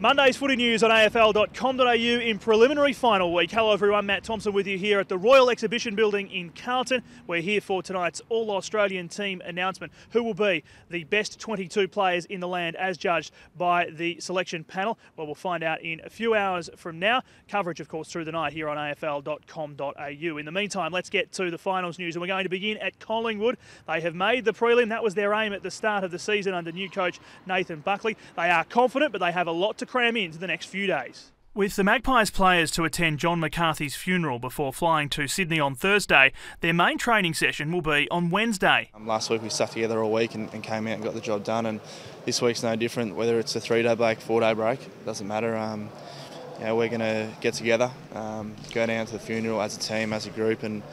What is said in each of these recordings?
Monday's footy news on AFL.com.au in preliminary final week. Hello everyone, Matt Thompson with you here at the Royal Exhibition Building in Carlton. We're here for tonight's All-Australian team announcement. Who will be the best 22 players in the land as judged by the selection panel? Well, we'll find out in a few hours from now. Coverage, of course, through the night here on AFL.com.au. In the meantime, let's get to the finals news, and we're going to begin at Collingwood. They have made the prelim. That was their aim at the start of the season under new coach Nathan Buckley. They are confident, but they have a lot to cram into the next few days. With the Magpies players to attend John McCarthy's funeral before flying to Sydney on Thursday, their main training session will be on Wednesday. Last week we stuck together all week and came out and got the job done, and this week's no different. Whether it's a 3-day break, 4-day break, it doesn't matter. We're going to get together, go down to the funeral as a team, as a group, and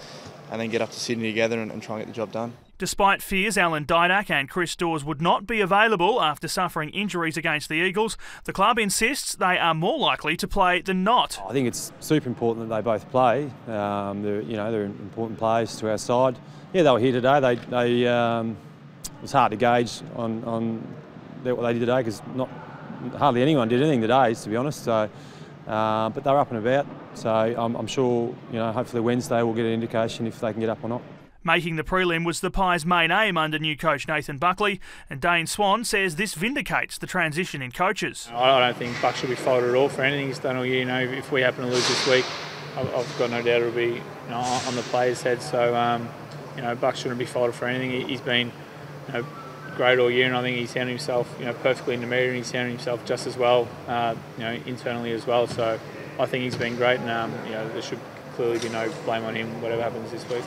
then get up to Sydney together and try and get the job done. Despite fears Alan Didak and Chris Dawes would not be available after suffering injuries against the Eagles, the club insists they are more likely to play than not. I think it's super important that they both play. They're important players to our side. Yeah, they were here today. It was hard to gauge on what they did today because hardly anyone did anything today, to be honest. So, but they're up and about. So I'm sure, hopefully Wednesday we'll get an indication if they can get up or not. Making the prelim was the Pies' main aim under new coach Nathan Buckley, and Dane Swan says this vindicates the transition in coaches. I don't think Buck should be faulted at all for anything he's done all year. If we happen to lose this week, I've got no doubt it'll be on the players' heads. So Buck shouldn't be faulted for anything. He's been great all year, and I think he's handled himself perfectly in the media, and he's handled himself just as well internally as well. So I think he's been great, and there should clearly be no blame on him whatever happens this week.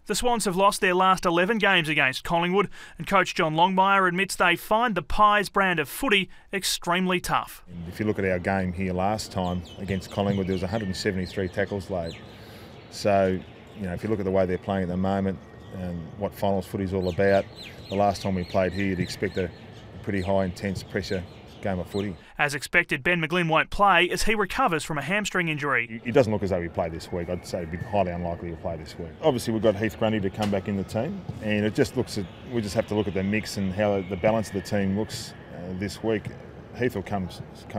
The Swans have lost their last 11 games against Collingwood, and coach John Longmire admits they find the Pies' brand of footy extremely tough. If you look at our game here last time against Collingwood, there was 173 tackles laid. So, if you look at the way they're playing at the moment and what finals footy is all about, the last time we played here, you'd expect a pretty high, intense pressure game of footy. As expected, Ben McGlynn won't play as he recovers from a hamstring injury. It doesn't look as though he play this week. I'd say it'd be highly unlikely he'll play this week. Obviously, we've got Heath Grundy to come back in the team, and we just have to look at the mix and how the balance of the team looks this week. Heath will come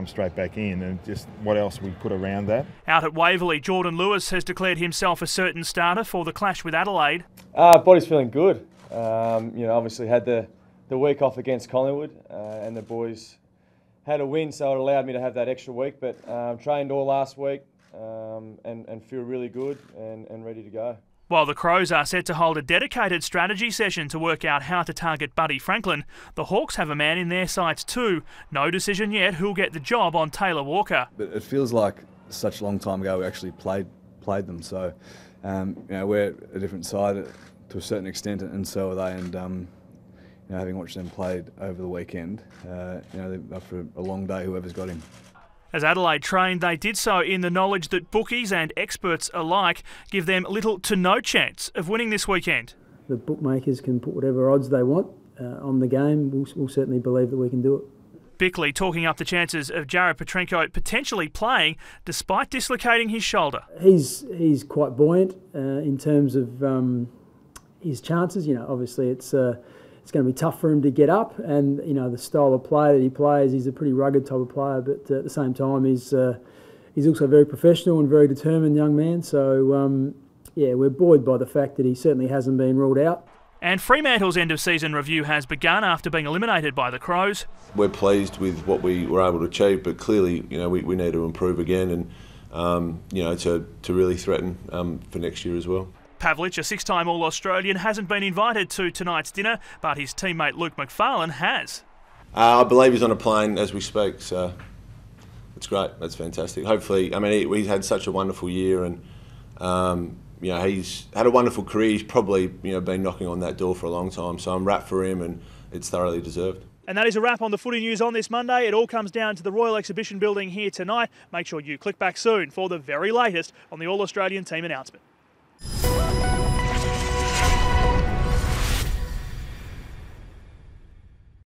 straight back in, and just what else we put around that. Out at Waverley, Jordan Lewis has declared himself a certain starter for the clash with Adelaide. Body's feeling good. Obviously had the week off against Collingwood, and the boys had a win, so it allowed me to have that extra week. But trained all last week and feel really good and ready to go. While the Crows are set to hold a dedicated strategy session to work out how to target Buddy Franklin, the Hawks have a man in their sights too. No decision yet who'll get the job on Taylor Walker. But it feels like such a long time ago we actually played them. So we're a different side to a certain extent, and so are they. And having watched them played over the weekend, after a long day, whoever's got him. As Adelaide trained, they did so in the knowledge that bookies and experts alike give them little to no chance of winning this weekend. The bookmakers can put whatever odds they want on the game. We'll certainly believe that we can do it. Bickley talking up the chances of Jared Petrenko potentially playing despite dislocating his shoulder. He's quite buoyant in terms of his chances. Obviously it's going to be tough for him to get up, and the style of play that he plays, he's a pretty rugged type of player, but at the same time he's also a very professional and very determined young man. So we're buoyed by the fact that he certainly hasn't been ruled out. And Fremantle's end of season review has begun after being eliminated by the Crows. We're pleased with what we were able to achieve, but clearly we need to improve again, and to really threaten for next year as well. Pavlich, a six-time All-Australian, hasn't been invited to tonight's dinner, but his teammate Luke McFarlane has. I believe he's on a plane as we speak, so it's great. That's fantastic. Hopefully, he's had such a wonderful year, and he's had a wonderful career. He's probably been knocking on that door for a long time, so I'm rapt for him, and it's thoroughly deserved. And that is a wrap on the footy news on this Monday. It all comes down to the Royal Exhibition Building here tonight. Make sure you click back soon for the very latest on the All-Australian team announcement.